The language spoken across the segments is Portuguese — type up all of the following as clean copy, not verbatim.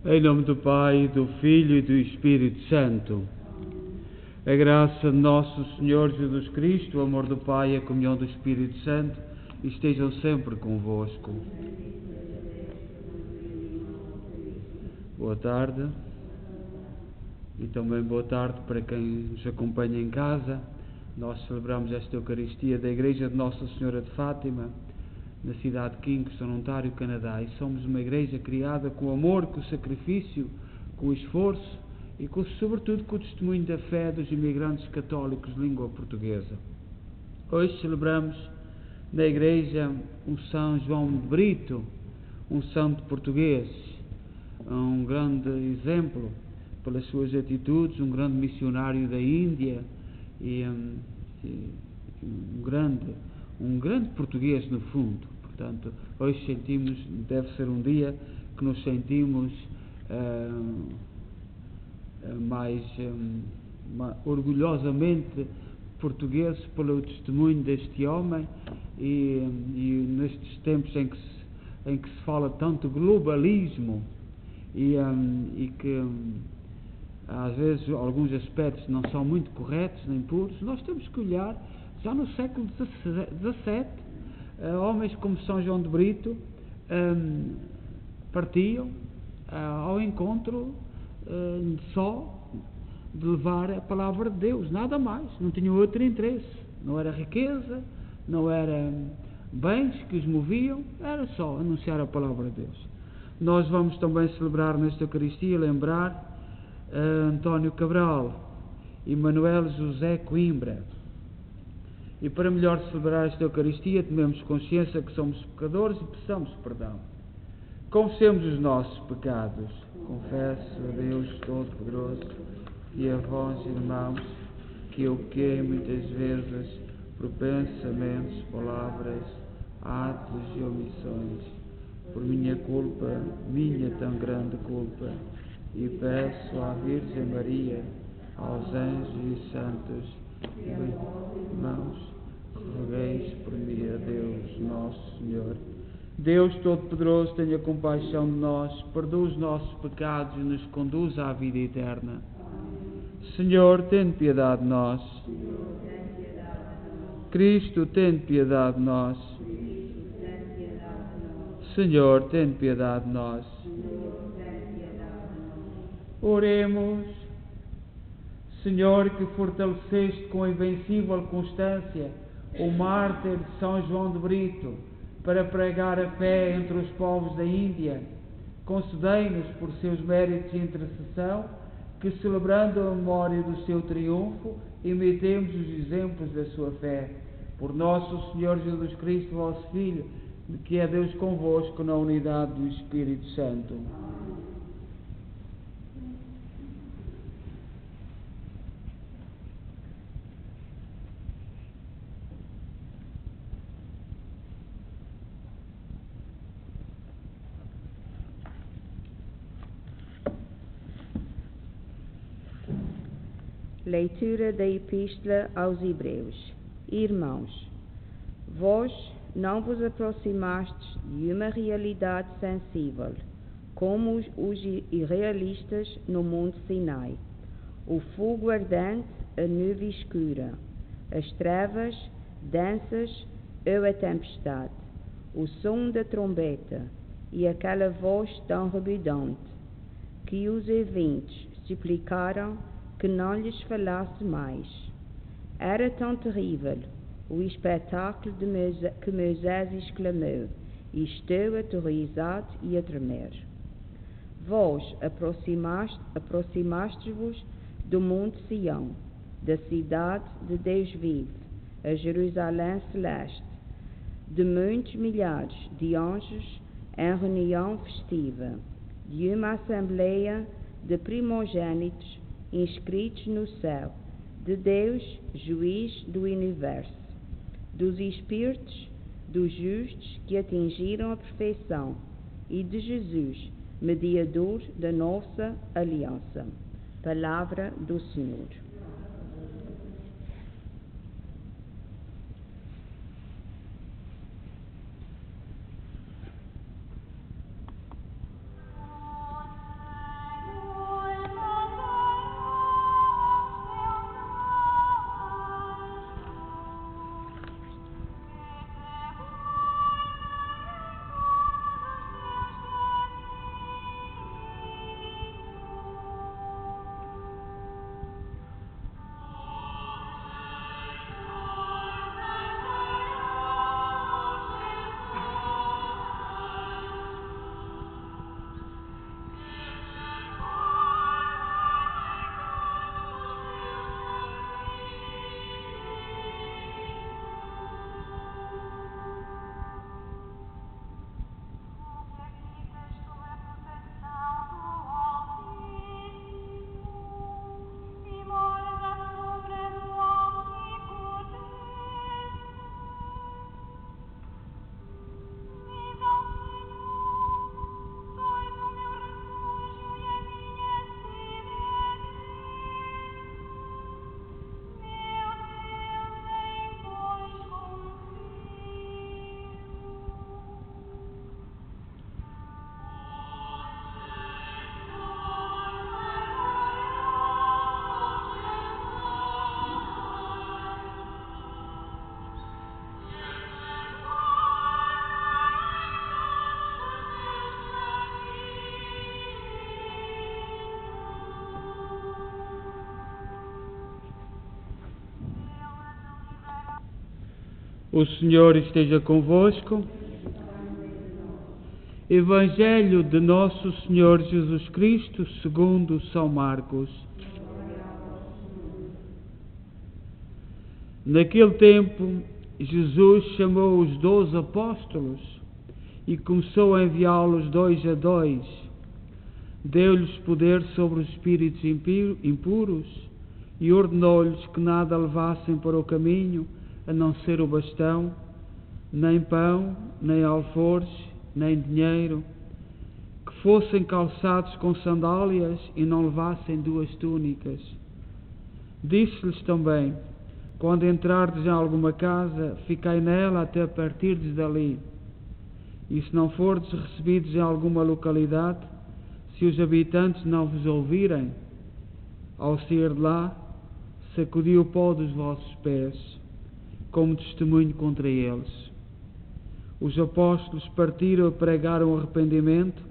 Em nome do Pai, do Filho e do Espírito Santo. A graça de nosso Senhor Jesus Cristo, o amor do Pai e a comunhão do Espírito Santo estejam sempre convosco. Boa tarde e também boa tarde para quem nos acompanha em casa. Nós celebramos esta Eucaristia da Igreja de Nossa Senhora de Fátima, na cidade de Kingston, Ontário, Canadá, e somos uma igreja criada com amor, com sacrifício, com esforço e sobretudo com o testemunho da fé dos imigrantes católicos de língua portuguesa. Hoje celebramos na igreja um São João de Brito, um santo português, um grande exemplo pelas suas atitudes, um grande missionário da Índia e um grande português no fundo. Portanto, hoje deve ser um dia que nos sentimos mais orgulhosamente portugueses pelo testemunho deste homem e nestes tempos em que se fala tanto globalismo e que às vezes alguns aspectos não são muito corretos nem puros, nós temos que olhar já no século XVII. Homens como São João de Brito partiam ao encontro só de levar a palavra de Deus, nada mais, não tinham outro interesse, não era riqueza, não era bens que os moviam, era só anunciar a palavra de Deus. Nós vamos também celebrar nesta Eucaristia, lembrar António Cabral e Manuel José Coimbra. E para melhor celebrar esta Eucaristia, tomemos consciência que somos pecadores e peçamos perdão. Confessemos os nossos pecados. Confesso a Deus Todo-Poderoso e a vós, irmãos, que eu pequei muitas vezes por pensamentos, palavras, atos e omissões, por minha culpa, minha tão grande culpa, e peço à Virgem Maria, aos anjos e santos, irmãos, rogueis por mim a Deus nosso Senhor. Deus Todo-Poderoso, tenha compaixão de nós, perdoa os nossos pecados e nos conduz à vida eterna. Senhor, tem piedade de nós. Cristo, tem piedade de nós. Senhor, tem piedade de nós. Oremos. Senhor, que fortaleceste com invencível constância o mártir de São João de Brito para pregar a fé entre os povos da Índia, concedei-nos por seus méritos de intercessão que, celebrando a memória do seu triunfo, imitemos os exemplos da sua fé. Por nosso Senhor Jesus Cristo, vosso Filho, que é Deus convosco na unidade do Espírito Santo. Leitura da Epístola aos Hebreus. Irmãos, vós não vos aproximastes de uma realidade sensível, como os irrealistas no Monte Sinai. O fogo ardente, a nuvem escura, as trevas densas ou a tempestade, o som da trombeta e aquela voz tão rebudante, que os ouvintes suplicaram que não lhes falasse mais. Era tão terrível o espetáculo que Moisés exclamou, e estou aterrorizado e a tremer. Vós aproximastes-vos do Monte Sião, da cidade de Deus vivo, a Jerusalém celeste, de muitos milhares de anjos em reunião festiva, de uma assembleia de primogênitos inscritos no céu, de Deus, juiz do universo, dos espíritos dos justos que atingiram a perfeição e de Jesus, mediador da nossa aliança. Palavra do Senhor. O Senhor esteja convosco. Evangelho de Nosso Senhor Jesus Cristo, segundo São Marcos. Naquele tempo, Jesus chamou os 12 apóstolos e começou a enviá-los 2 a 2. Deu-lhes poder sobre os espíritos impuros e ordenou-lhes que nada levassem para o caminho, a não ser o bastão, nem pão, nem alforjes, nem dinheiro, que fossem calçados com sandálias e não levassem 2 túnicas. Disse-lhes também: quando entrardes em alguma casa, ficai nela até partirdes dali. E se não fordes recebidos em alguma localidade, se os habitantes não vos ouvirem, ao sair de lá, sacudi o pó dos vossos pés, como testemunho contra eles. Os apóstolos partiram e pregaram arrependimento,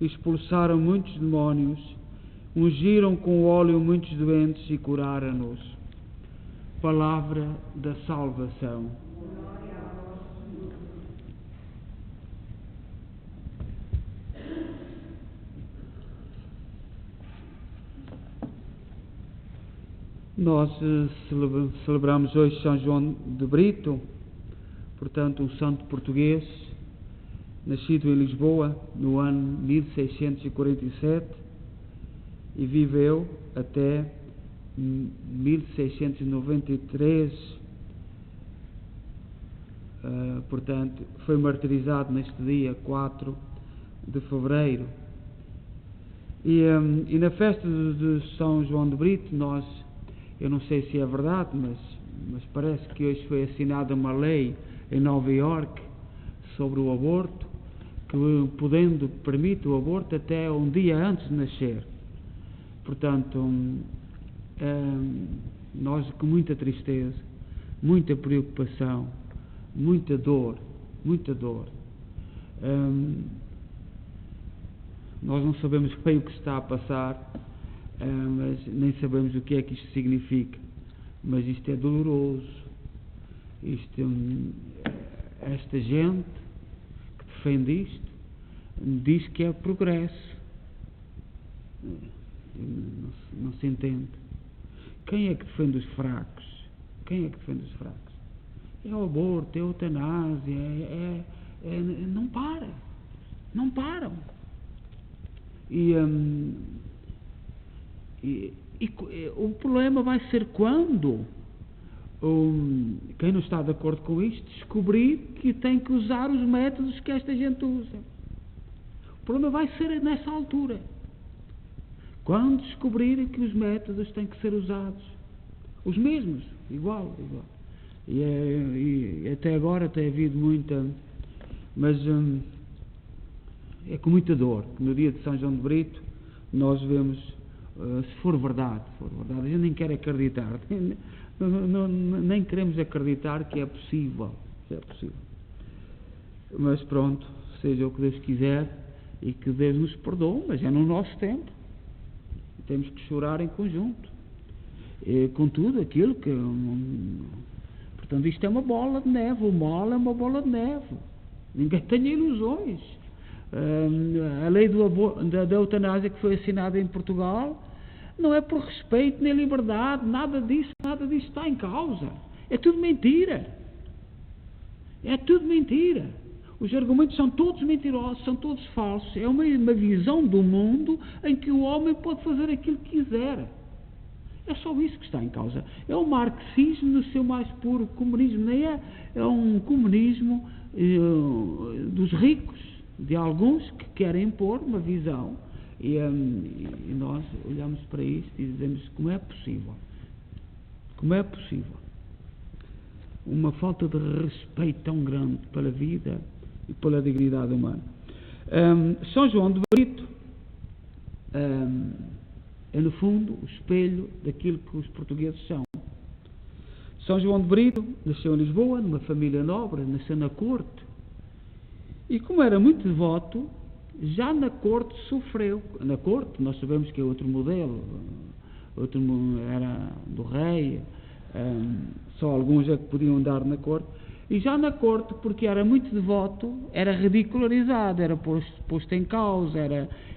expulsaram muitos demónios, ungiram com óleo muitos doentes e curaram-nos. Palavra da salvação. Nós celebramos hoje São João de Brito, portanto um santo português, nascido em Lisboa no ano 1647 e viveu até 1693, portanto foi martirizado neste dia 4 de fevereiro. E na festa de São João de Brito, eu não sei se é verdade, mas parece que hoje foi assinada uma lei em Nova Iorque sobre o aborto, que permite o aborto até um dia antes de nascer. Portanto, nós com muita tristeza, muita preocupação, muita dor, nós não sabemos bem o que está a passar, mas nem sabemos o que é que isto significa, mas isto é doloroso. Esta gente que defende isto diz que é progresso. Não se entende. Quem é que defende os fracos? É o aborto, é a eutanásia, não param. E o problema vai ser quando quem não está de acordo com isto descobrir que tem que usar os métodos que esta gente usa. O problema vai ser nessa altura, quando descobrirem que os métodos têm que ser usados, os mesmos, igual. E até agora tem havido muita, mas é com muita dor que no dia de São João de Brito nós vemos, se for verdade, a gente nem quer acreditar, nem queremos acreditar que é possível, mas pronto, seja o que Deus quiser e que Deus nos perdoe, mas é no nosso tempo, temos que chorar em conjunto, com tudo aquilo que, portanto isto é uma bola de neve, o mal é uma bola de neve, ninguém tenha ilusões. A lei da eutanásia que foi assinada em Portugal não é por respeito nem liberdade, nada disso está em causa. É tudo mentira. Os argumentos são todos mentirosos, são todos falsos. É uma visão do mundo em que o homem pode fazer aquilo que quiser. É só isso que está em causa. É o marxismo no seu mais puro comunismo. Nem é um comunismo dos ricos, de alguns que querem impor uma visão, e nós olhamos para isto e dizemos: como é possível? Uma falta de respeito tão grande pela vida e pela dignidade humana. São João de Brito é no fundo o espelho daquilo que os portugueses são. São João de Brito nasceu em Lisboa, numa família nobre, nasceu na corte. E como era muito devoto, já na corte sofreu. Na corte, nós sabemos que é outro modelo, era do rei, só alguns é que podiam andar na corte. E já na corte, porque era muito devoto, era ridicularizado, era posto em causa,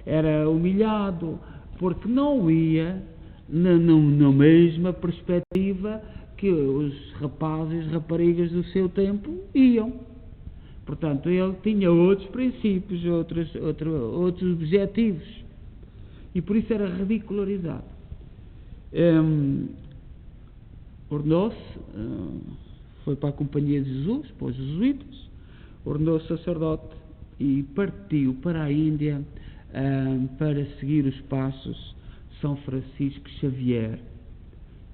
era humilhado, porque não ia na mesma perspectiva que os rapazes e raparigas do seu tempo iam. Portanto, ele tinha outros princípios, outros objetivos, e por isso era ridicularizado. Ordenou-se, foi para a Companhia de Jesus, para os jesuítas, ordenou-se sacerdote e partiu para a Índia para seguir os passos de São Francisco Xavier,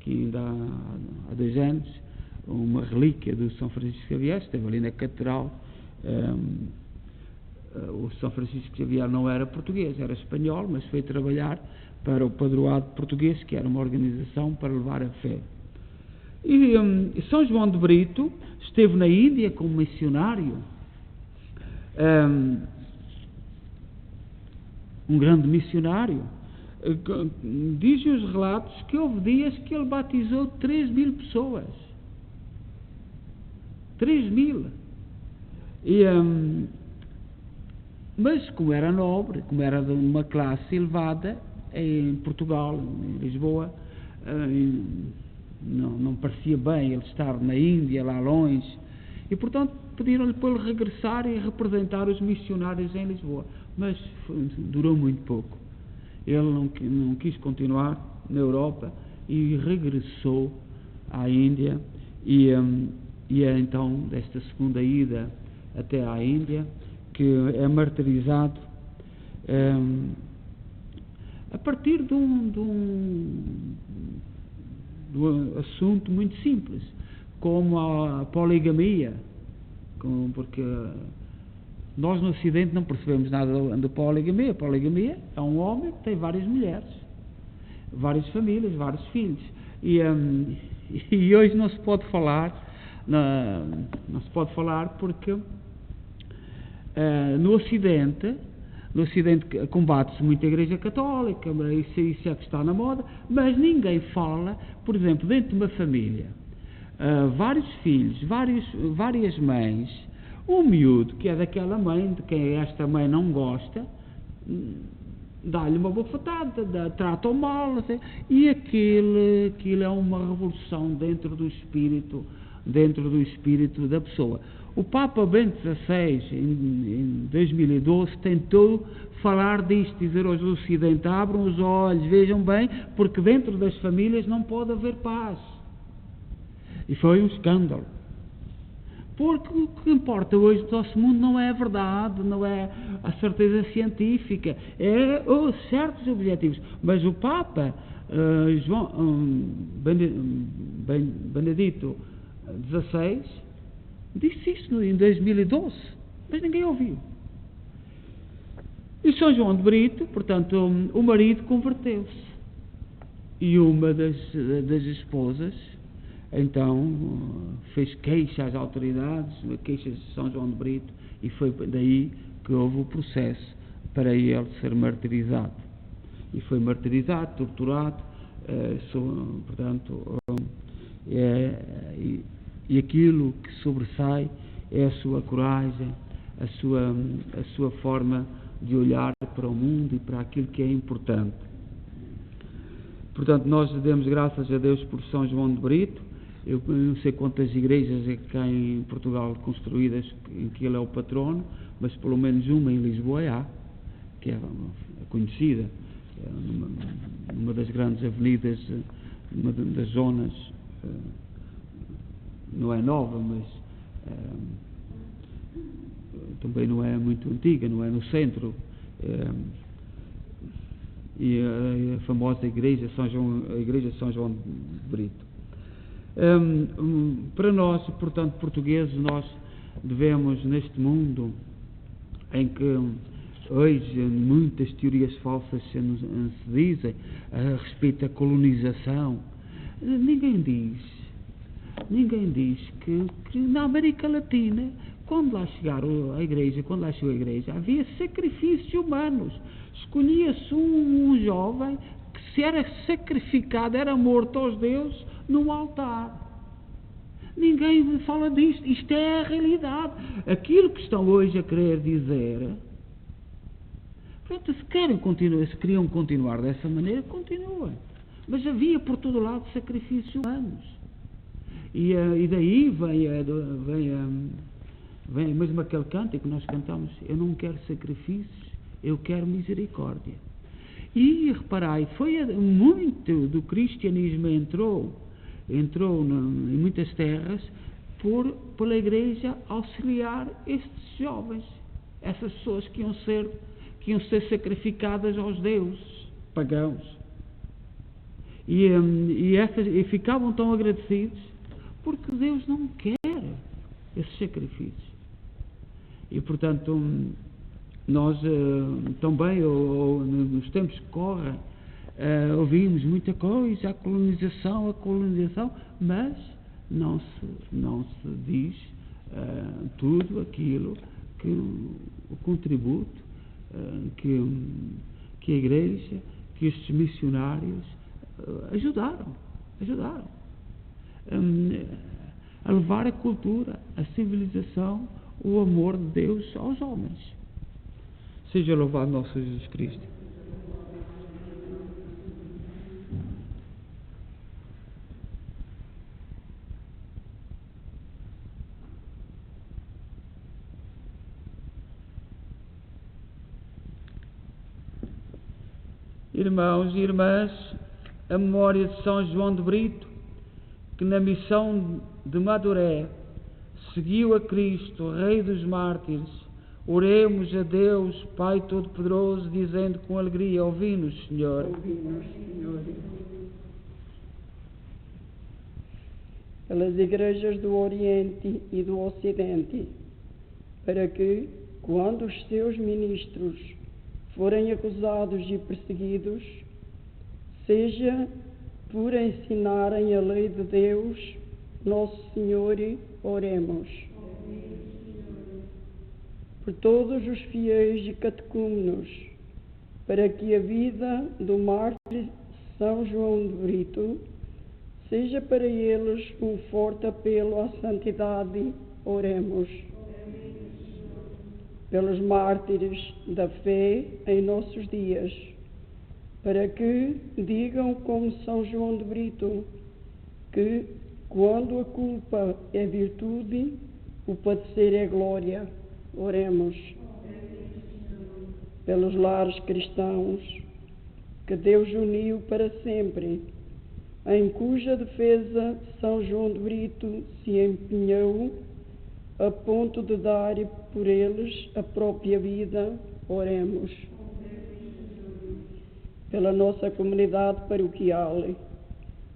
que ainda há 2 anos, uma relíquia do São Francisco Xavier, esteve ali na catedral. O São Francisco Xavier não era português, era espanhol, mas foi trabalhar para o Padroado Português, que era uma organização para levar a fé. E São João de Brito esteve na Índia como missionário, um grande missionário. Dizem os relatos que houve dias que ele batizou 3.000 pessoas. 3.000. Mas como era nobre, como era de uma classe elevada, em Portugal, em Lisboa, não parecia bem ele estar na Índia, lá longe, e portanto pediram-lhe para ele regressar e representar os missionários em Lisboa, mas durou muito pouco. Ele não quis continuar na Europa e regressou à Índia, e é então desta segunda ida até à Índia que é martirizado a partir de um assunto muito simples, como a poligamia, porque nós no Ocidente não percebemos nada da poligamia. A poligamia é um homem que tem várias mulheres, várias famílias, vários filhos, e hoje não se pode falar, não se pode falar porque no Ocidente combate-se muito a Igreja Católica, isso é que está na moda, mas ninguém fala, por exemplo, dentro de uma família, vários filhos, várias mães, um miúdo que é daquela mãe, de quem esta mãe não gosta, dá-lhe uma bofetada, trata-o mal, e aquilo é uma revolução dentro do espírito da pessoa. O Papa Bento XVI, em 2012, tentou falar disto, dizer aos do Ocidente: abram os olhos, vejam bem, porque dentro das famílias não pode haver paz. E foi um escândalo. Porque o que importa hoje no nosso mundo não é a verdade, não é a certeza científica, é certos objetivos. Mas o Papa Benedito XVI disse isso em 2012, mas ninguém ouviu. E São João de Brito, portanto, o marido converteu-se. E uma das esposas, então, fez queixa às autoridades, queixas de São João de Brito, e foi daí que houve o processo para ele ser martirizado. E foi martirizado, torturado, portanto, e aquilo que sobressai é a sua coragem, a sua forma de olhar para o mundo e para aquilo que é importante. Portanto, nós demos graças a Deus por São João de Brito. Eu não sei quantas igrejas é que cá em Portugal construídas em que ele é o patrono, mas pelo menos uma em Lisboa há, que é conhecida, numa das grandes avenidas, numa das zonas, não é nova, mas também não é muito antiga, não é no centro, e a famosa igreja a igreja de São João de Brito. Para nós, portanto, portugueses, nós devemos, neste mundo em que hoje muitas teorias falsas se dizem a respeito da colonização, ninguém diz que na América Latina, quando lá chegou a igreja, havia sacrifícios humanos. Escolhia-se um jovem que, se era sacrificado, era morto aos deuses num altar. Ninguém fala disto. Isto é a realidade. Aquilo que estão hoje a querer dizer. Portanto, se queriam continuar dessa maneira, continuem. Mas havia por todo lado sacrifícios humanos. E daí vem mesmo aquele cântico que nós cantamos: eu não quero sacrifícios, eu quero misericórdia. E reparai, foi muito do cristianismo entrou em muitas terras pela igreja auxiliar estes jovens, essas pessoas que iam ser sacrificadas aos deuses pagãos. E ficavam tão agradecidos porque Deus não quer esses sacrifícios. E portanto nós também nos tempos que correm ouvimos muita coisa, a colonização, mas não se diz tudo aquilo que o contributo que a igreja, que estes missionários ajudaram a levar a cultura, a civilização, o amor de Deus aos homens. Seja louvado nosso Jesus Cristo. Irmãos e irmãs, a memória de São João de Brito, que na missão de Maduré seguiu a Cristo, Rei dos Mártires, oremos a Deus, Pai Todo-Poderoso, dizendo com alegria: ouvi-nos, Senhor. Ouvi-nos, Senhor. Pelas igrejas do Oriente e do Ocidente, para que, quando os seus ministros forem acusados e perseguidos, seja por ensinarem a lei de Deus, nosso Senhor, oremos. Por todos os fiéis e catecúmenos, para que a vida do mártir São João de Brito seja para eles um forte apelo à santidade, oremos. Pelos mártires da fé em nossos dias, para que digam como São João de Brito, que quando a culpa é virtude, o padecer é glória. Oremos. Pelos lares cristãos que Deus uniu para sempre, em cuja defesa São João de Brito se empenhou, a ponto de dar por eles a própria vida, oremos. Pela nossa comunidade paroquial,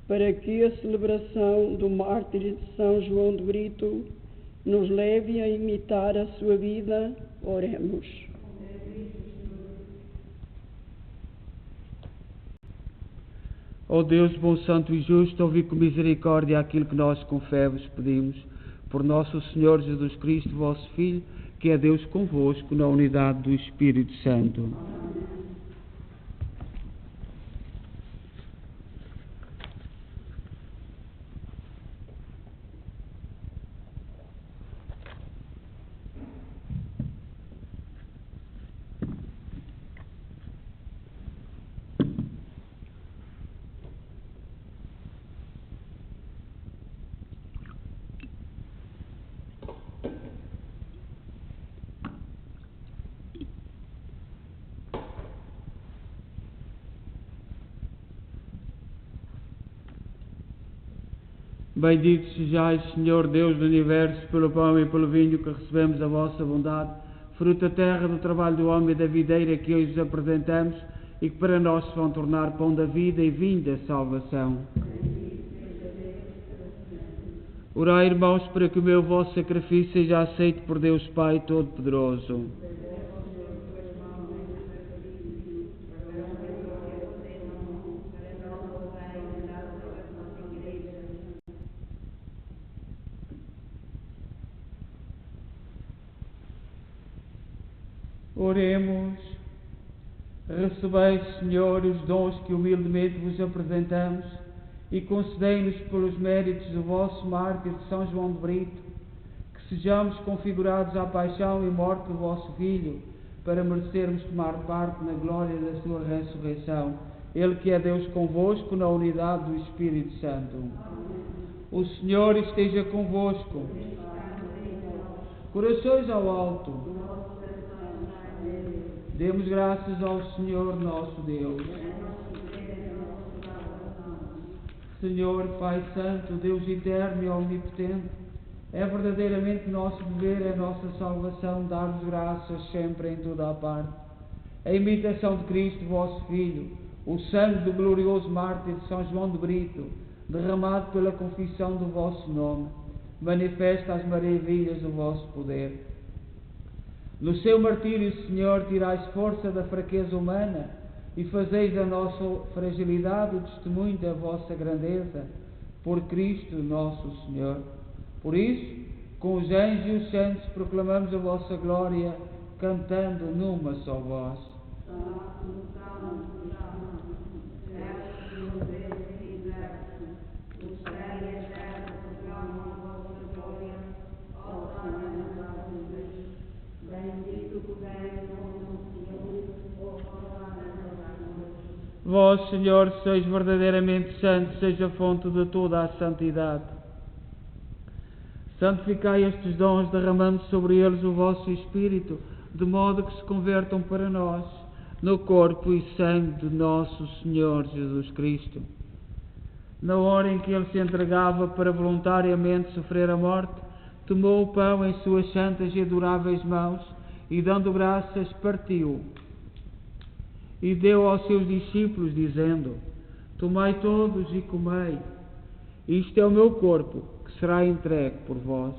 para que a celebração do mártir de São João de Brito nos leve a imitar a sua vida, oremos. Ó Deus bom, santo e justo, ouvi com misericórdia aquilo que nós com fé vos pedimos, por nosso Senhor Jesus Cristo, vosso Filho, que é Deus convosco, na unidade do Espírito Santo. Bendito sejais, Senhor Deus do Universo, pelo pão e pelo vinho que recebemos a vossa bondade, fruto da terra, do trabalho do homem e da videira que hoje vos apresentamos e que para nós se vão tornar pão da vida e vinho da salvação. Orai, irmãos, para que o meu vosso sacrifício seja aceito por Deus Pai Todo-Poderoso. Oremos. Recebei, Senhor, os dons que humildemente vos apresentamos e concedei-nos pelos méritos do vosso mártir de São João de Brito, que sejamos configurados à paixão e morte do vosso Filho, para merecermos tomar parte na glória da sua ressurreição. Ele que é Deus convosco na unidade do Espírito Santo. O Senhor esteja convosco. Corações ao alto. Demos graças ao Senhor nosso Deus. Senhor, Pai Santo, Deus eterno e omnipotente, é verdadeiramente nosso dever, é nossa salvação dar-vos graças sempre em toda a parte. A imitação de Cristo, vosso Filho, o sangue do glorioso mártir de São João de Brito, derramado pela confissão do vosso nome, manifesta as maravilhas do vosso poder. No seu martírio, Senhor, tirais força da fraqueza humana e fazeis da nossa fragilidade o testemunho da vossa grandeza, por Cristo nosso Senhor. Por isso, com os anjos e os santos, proclamamos a vossa glória, cantando numa só voz. Vós, Senhor, sois verdadeiramente santo, seja a fonte de toda a santidade. Santificai estes dons, derramando sobre eles o vosso Espírito, de modo que se convertam para nós, no corpo e sangue de nosso Senhor Jesus Cristo. Na hora em que ele se entregava para voluntariamente sofrer a morte, tomou o pão em suas santas e adoráveis mãos e, dando graças, partiu. E deu aos seus discípulos, dizendo: Tomai todos e comei. Isto é o meu corpo, que será entregue por vós.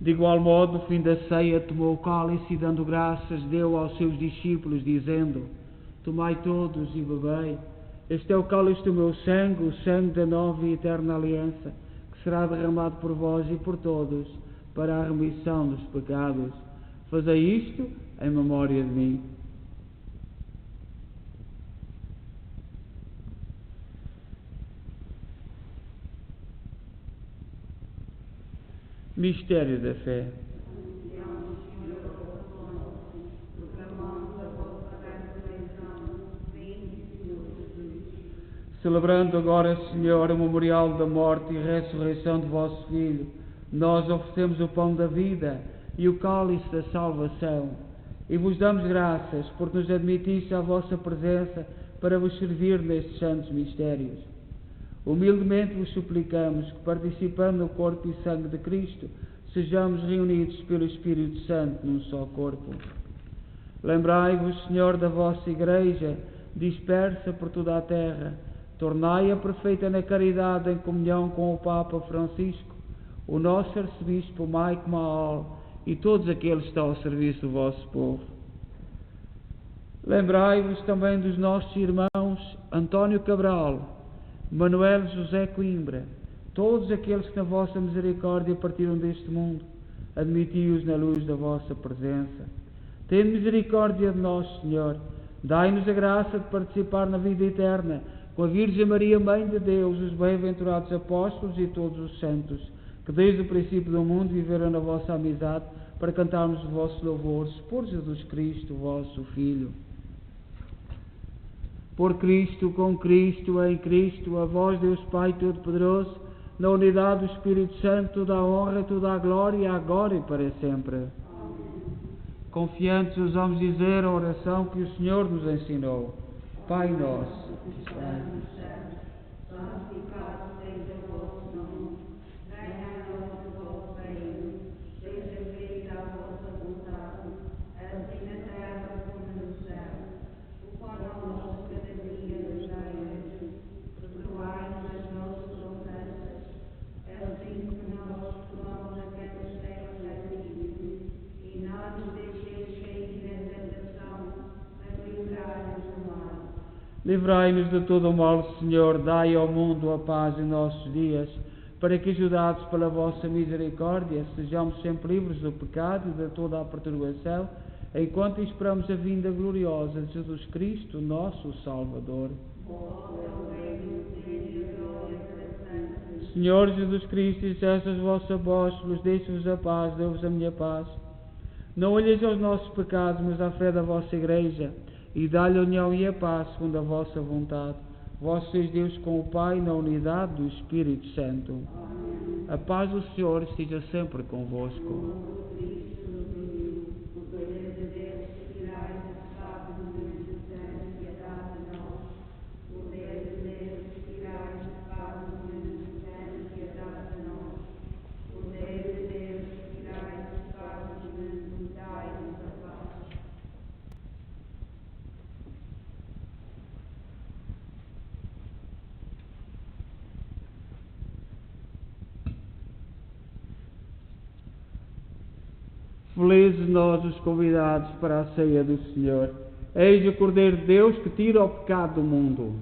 De igual modo, no fim da ceia, tomou o cálice e, dando graças, deu aos seus discípulos, dizendo: Tomai todos e bebei. Este é o cálice do meu sangue, o sangue da nova e eterna aliança, que será derramado por vós e por todos, para a remissão dos pecados. Fazei isto em memória de mim. Mistério da fé. Celebrando agora, Senhor, o memorial da morte e ressurreição de vosso Filho, nós oferecemos o pão da vida e o cálice da salvação, e vos damos graças porque nos admitisse à vossa presença para vos servir nestes santos mistérios. Humildemente vos suplicamos que, participando no corpo e sangue de Cristo, sejamos reunidos pelo Espírito Santo num só corpo. Lembrai-vos, Senhor, da vossa Igreja, dispersa por toda a terra. Tornai-a perfeita na caridade, em comunhão com o Papa Francisco, o nosso arcebispo Mike Mahal e todos aqueles que estão ao serviço do vosso povo. Lembrai-vos também dos nossos irmãos António Cabral, Manuel José Coimbra, todos aqueles que na vossa misericórdia partiram deste mundo. Admiti-os na luz da vossa presença. Tende misericórdia de nós, Senhor. Dai-nos a graça de participar na vida eterna com a Virgem Maria, Mãe de Deus, os bem-aventurados apóstolos e todos os santos, que desde o princípio do mundo viveram na vossa amizade, para cantarmos os vossos louvores por Jesus Cristo, vosso Filho. Por Cristo, com Cristo, em Cristo, a vós, Deus Pai Todo-Poderoso, na unidade do Espírito Santo, toda a honra e toda a glória, agora e para sempre. Amém. Confiantes, ousamos dizer a oração que o Senhor nos ensinou. Pai nosso, que estás no céu, santificado seja o vosso nome. Venha a nós o vosso reino. Seja feita a vossa vontade, assim na terra como no céu. O pão nosso cada dia nos dai hoje. Perdoai-nos as nossas ofensas, assim como nós perdoamos a quem nos tem ofendido. E não nos deixeis cair na tentação, mas livrai-nos do mal. Livrai-nos de todo o mal, Senhor. Dai ao mundo a paz em nossos dias, para que, ajudados pela vossa misericórdia, sejamos sempre livres do pecado e de toda a perturbação, enquanto esperamos a vinda gloriosa de Jesus Cristo, nosso Salvador. Senhor Jesus Cristo, disseste aos vossos apóstolos: deixo-vos a paz, dou-vos a minha paz. Não olheis aos nossos pecados, mas à fé da vossa Igreja, e dá-lhe a união e a paz, segundo a vossa vontade. Vós sois Deus com o Pai, na unidade do Espírito Santo. Amém. A paz do Senhor esteja sempre convosco. Felizes nós os convidados para a ceia do Senhor. Eis o Cordeiro de Deus que tira o pecado do mundo.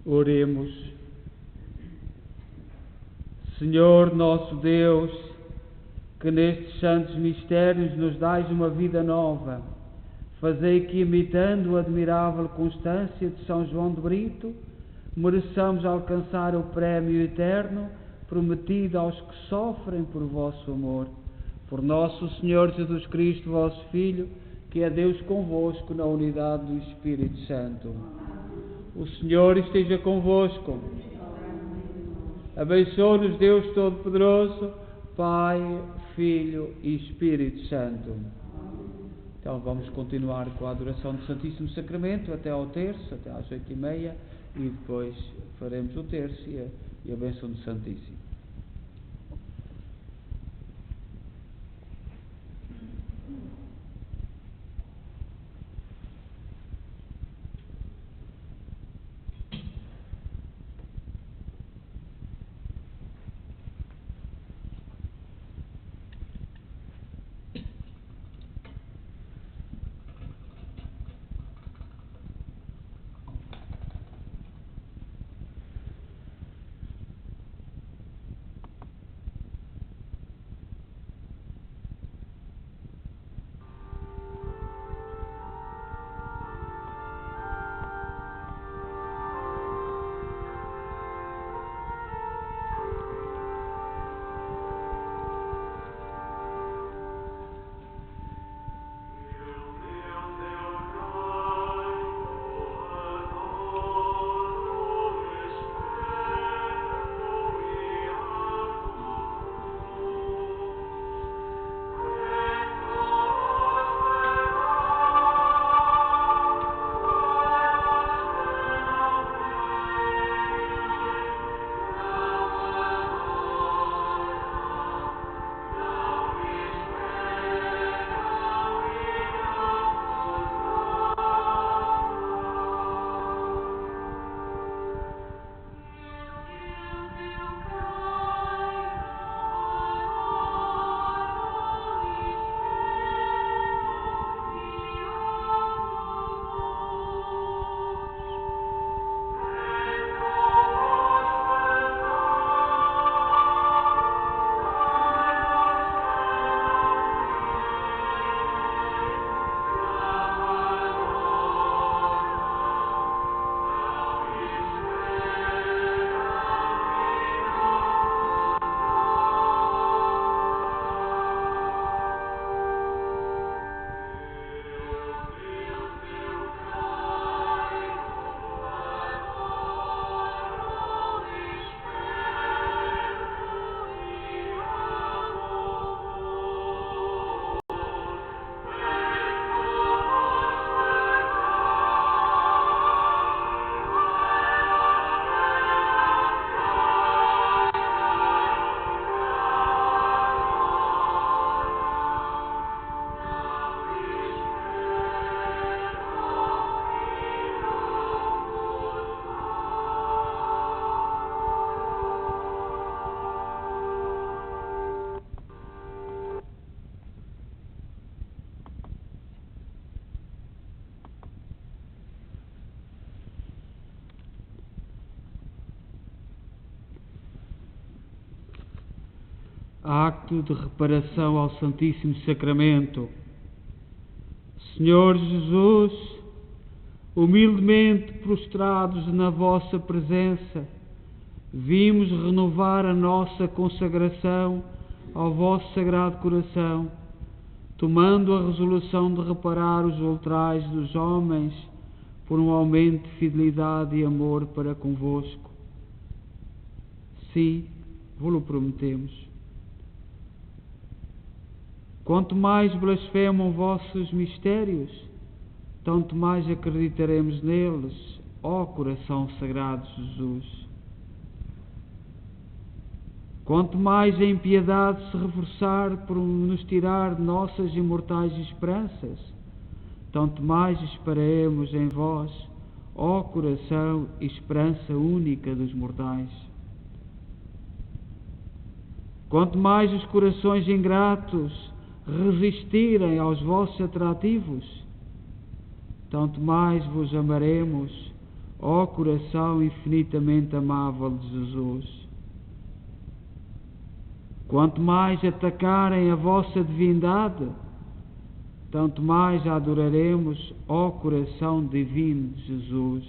Oremos. Senhor nosso Deus, que nestes santos mistérios nos dais uma vida nova, fazei que, imitando a admirável constância de São João de Brito, mereçamos alcançar o prémio eterno prometido aos que sofrem por vosso amor. Por nosso Senhor Jesus Cristo, vosso Filho, que é Deus convosco na unidade do Espírito Santo. O Senhor esteja convosco. Abençoe-nos Deus Todo-Poderoso, Pai, Filho e Espírito Santo. Então vamos continuar com a adoração do Santíssimo Sacramento até ao terço, até às 8h30, e depois faremos o terço e a bênção do Santíssimo. Acto de reparação ao Santíssimo Sacramento. Senhor Jesus, humildemente prostrados na vossa presença, vimos renovar a nossa consagração ao vosso Sagrado Coração, tomando a resolução de reparar os ultrajos dos homens por um aumento de fidelidade e amor para convosco. Sim, vos-lo prometemos. Quanto mais blasfemam vossos mistérios, tanto mais acreditaremos neles, ó coração sagrado de Jesus. Quanto mais a impiedade se reforçar por nos tirar de nossas imortais esperanças, tanto mais esperaremos em vós, ó coração e esperança única dos mortais. Quanto mais os corações ingratos resistirem aos vossos atrativos, tanto mais vos amaremos, ó coração infinitamente amável de Jesus. Quanto mais atacarem a vossa divindade, tanto mais a adoraremos, ó coração divino de Jesus.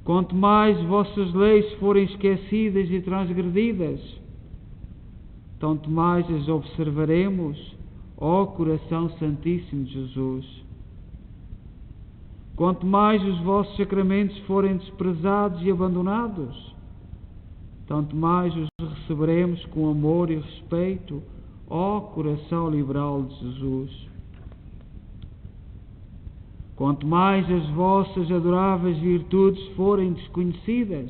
Quanto mais vossas leis forem esquecidas e transgredidas, tanto mais as observaremos, ó coração santíssimo de Jesus. Quanto mais os vossos sacramentos forem desprezados e abandonados, tanto mais os receberemos com amor e respeito, ó coração liberal de Jesus. Quanto mais as vossas adoráveis virtudes forem desconhecidas,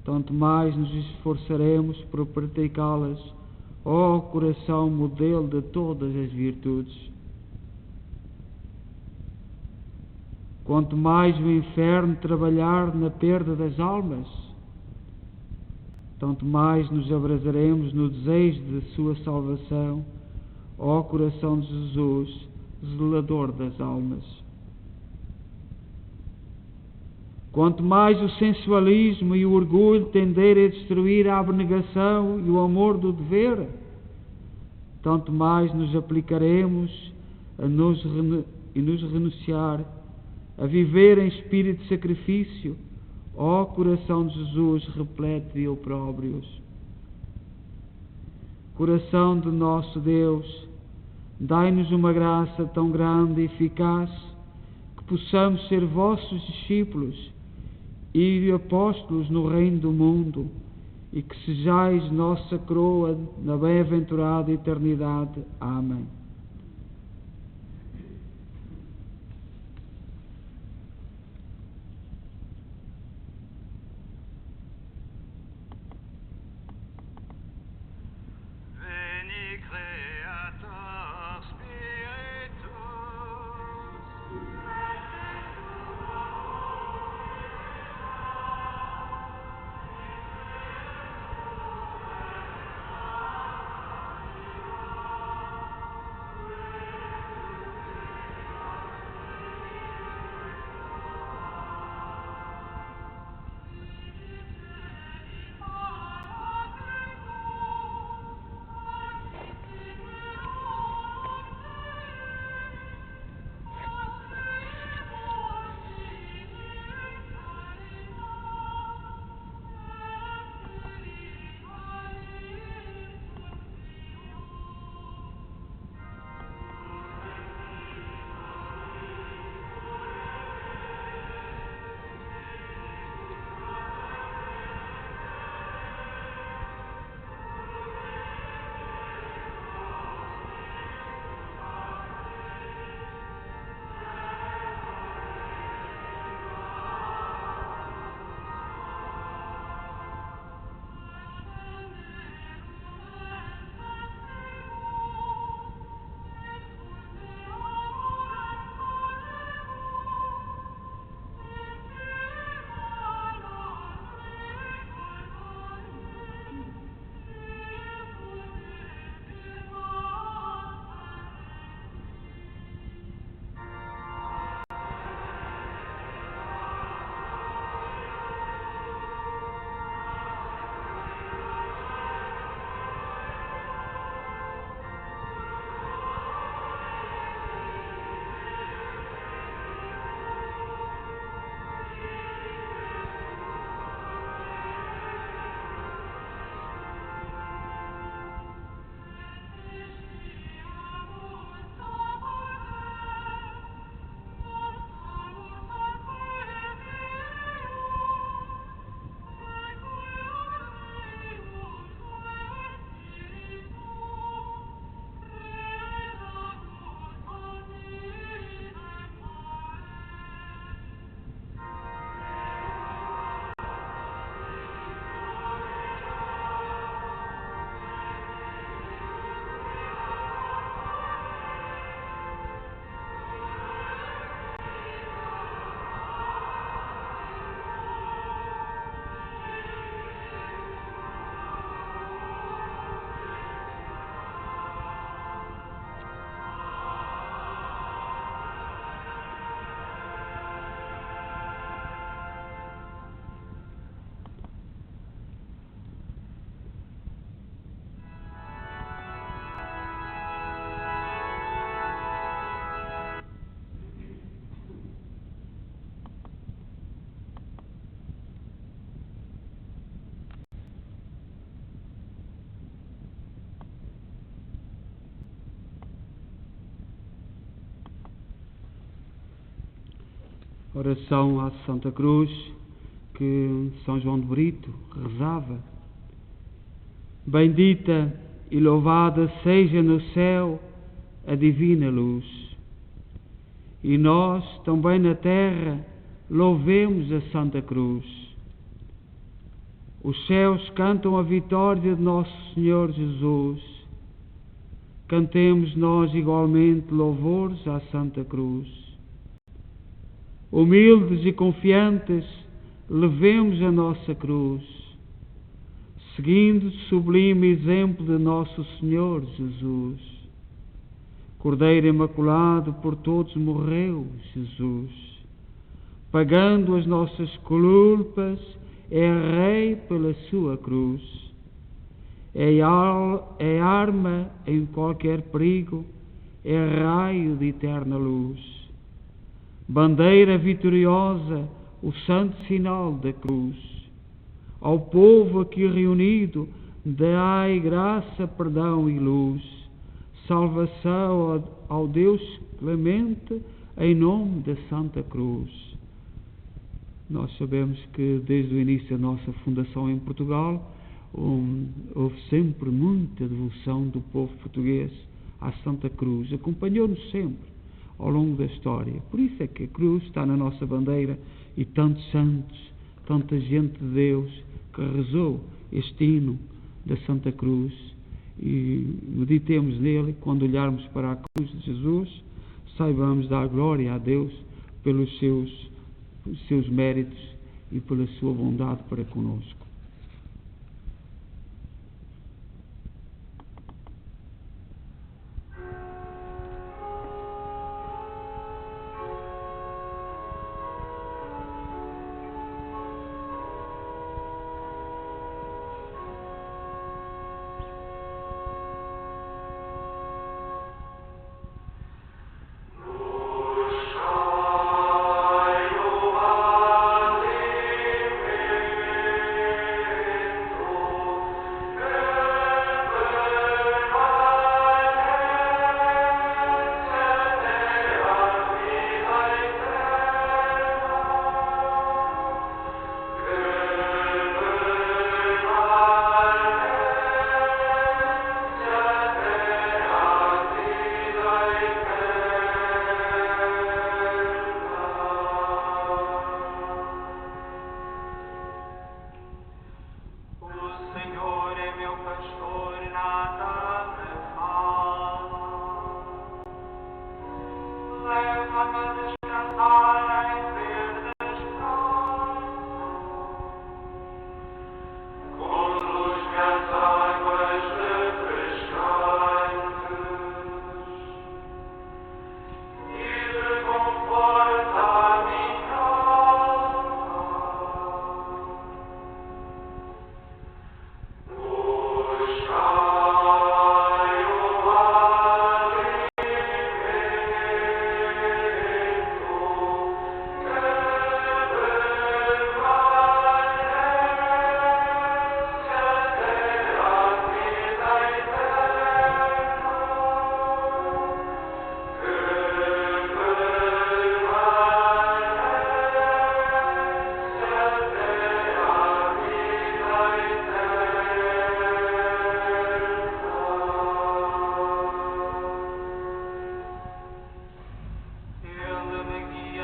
tanto mais nos esforçaremos por praticá-las, ó coração modelo de todas as virtudes. Quanto mais o inferno trabalhar na perda das almas, tanto mais nos abrasaremos no desejo de sua salvação, ó coração de Jesus, zelador das almas. Quanto mais o sensualismo e o orgulho tenderem a destruir a abnegação e o amor do dever, tanto mais nos aplicaremos a nos renunciar, a viver em espírito de sacrifício, ó coração de Jesus repleto de opróbrios. Coração de nosso Deus, dai-nos uma graça tão grande e eficaz, que possamos ser vossos discípulos e apóstolos no reino do mundo, e que sejais nossa coroa na bem-aventurada eternidade. Amém. Oração à Santa Cruz que São João de Brito rezava. Bendita e louvada seja no céu a divina luz. E nós, também na terra, louvemos a Santa Cruz. Os céus cantam a vitória de Nosso Senhor Jesus. Cantemos nós igualmente louvores à Santa Cruz. Humildes e confiantes, levemos a nossa cruz, seguindo o sublime exemplo de Nosso Senhor Jesus. Cordeiro Imaculado, por todos morreu Jesus. Pagando as nossas culpas, é Rei pela sua cruz. É arma em qualquer perigo, é raio de eterna luz. Bandeira vitoriosa, o santo sinal da cruz. Ao povo aqui reunido, dai graça, perdão e luz. Salvação ao Deus clemente, em nome da Santa Cruz. Nós sabemos que desde o início da nossa fundação em Portugal, houve sempre muita devoção do povo português à Santa Cruz. Acompanhou-nos sempre ao longo da história. Por isso é que a cruz está na nossa bandeira e tantos santos, tanta gente de Deus que rezou este hino da Santa Cruz. E meditemos nele. Quando olharmos para a cruz de Jesus, saibamos dar glória a Deus pelos seus méritos e pela sua bondade para conosco.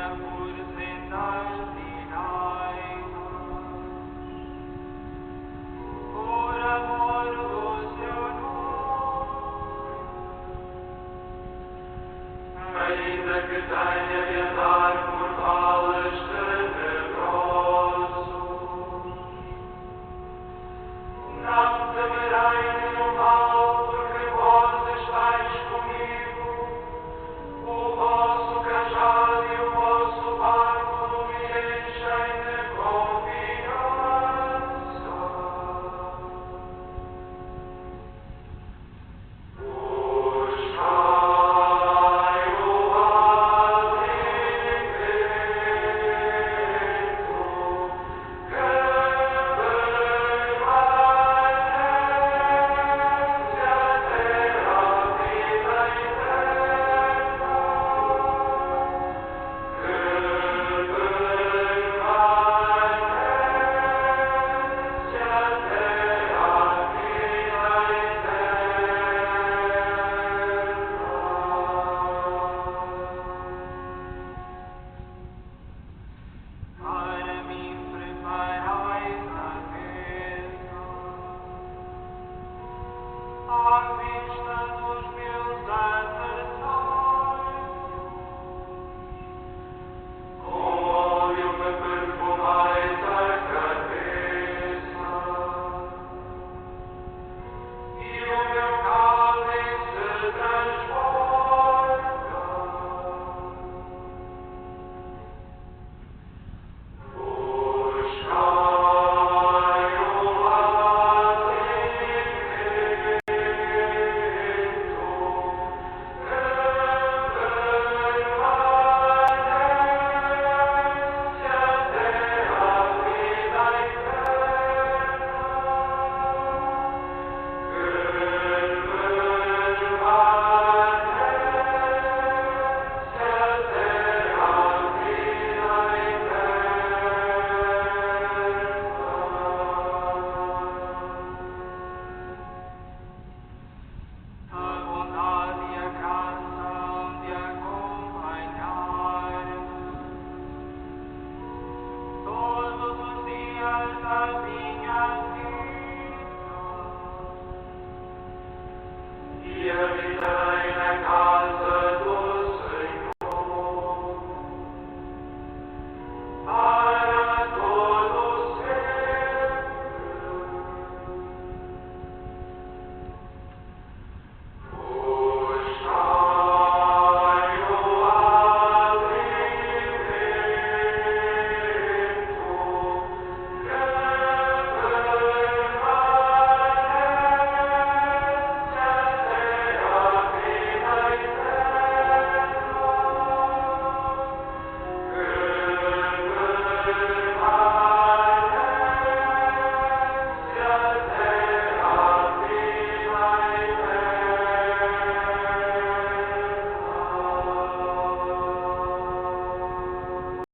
Por sendas